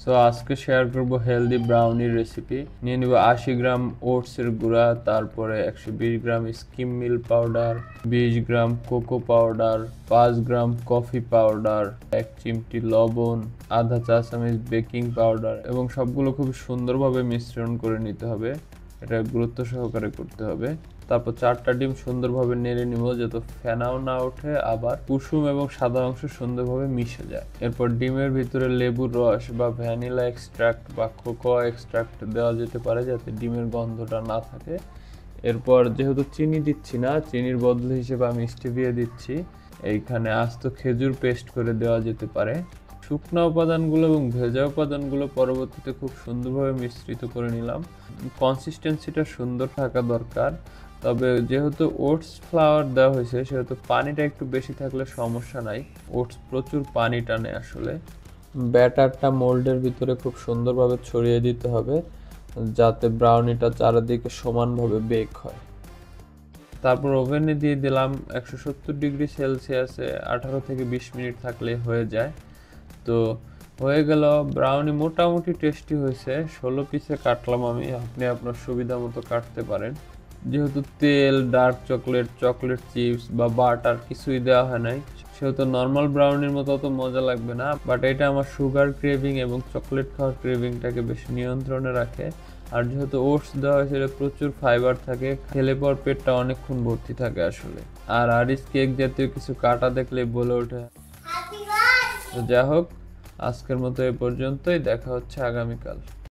So আজকে share করব healthy ব্রাউনির recipe. নিয়ে নিব 80 গ্রাম ওটসের গুঁড়া, তারপরে 120 gram skim milk powder, 20 gram cocoa powder, 5 gram coffee powder, 1 চিমটি লবণ, আধা চা চামচ বেকিং পাউডার এবং সবগুলো খুব সুন্দরভাবে মিশ্রণ করে নিতে হবে। এটা গুরুত্ব সহকারে করতে হবে। তারপর 4টা ডিম সুন্দরভাবে নেড়ে নিব যাতে ফেনাও না ওঠে, আবার কুসুম এবং সাদা অংশ সুন্দরভাবে মিশে যায়। এরপর ডিমের ভিতরে লেবুর রস বা ভ্যানিলা এক্সট্রাক্ট বা কোকোয়া এক্সট্রাক্ট দেওয়া যেতে পারে যাতে ডিমের গন্ধটা না থাকে। এরপর যেহেতু চিনি দিচ্ছি না, চিনির বদলে হিসেবে আমি স্টেভিয়া দিচ্ছি। এইখানে আস্ত খেজুর পেস্ট করে দেওয়া যেতে পারে। শুকনো উপাদানগুলো এবং ভেজা উপাদানগুলো পরবর্তীতে খুব সুন্দরভাবে মিশ্রিত করে নিলাম। কনসিস্টেন্সিটা সুন্দর থাকা দরকার। তবে যেহেতু ওটস ফ্লাওয়ার দেওয়া হয়েছে সেহেতু পানিটা একটু বেশি থাকলে সমস্যা নাই। ওটস প্রচুর পানি টানে আসলে। ব্যাটারটা মোল্ডের ভিতরে খুব সুন্দরভাবে ছড়িয়ে দিতে হবে যাতে ব্রাউনিটা চারিদিকে সমানভাবে বেক হয়। তারপর ওভেনে দিয়ে দিলাম 170 ডিগ্রি সেলসিয়াসে 18 থেকে 20 মিনিট থাকলে হয়ে যায়। তো হয়ে গেল, ব্রাউনি মোটামুটি টেস্টি হয়েছে। 16 পিসে কাটলাম আমি, আপনি আপনার সুবিধা মতো কাটতে পারেন। যেহেতু তেল, ডার্ক চকলেট, চকলেট চিপস বা বাটার কিছুই দেওয়া হয় নাই, সেহেতু নর্মাল ব্রাউনির মতো অত মজা লাগবে না। বাট এটা আমার সুগার ক্রেভিং এবং চকলেট খাওয়ার ক্রেভিংটাকে বেশ নিয়ন্ত্রণে রাখে। আর যেহেতু ওটস দেওয়া হয়েছে প্রচুর ফাইবার থাকে, খেলে পর পেটটা অনেকক্ষণ ভর্তি থাকে আসলে। আর আরিস কেক জাতীয় কিছু কাটা দেখলে বলে ওঠে। তো যাই হোক, আজকের মতো এ পর্যন্তই। দেখা হচ্ছে আগামীকাল।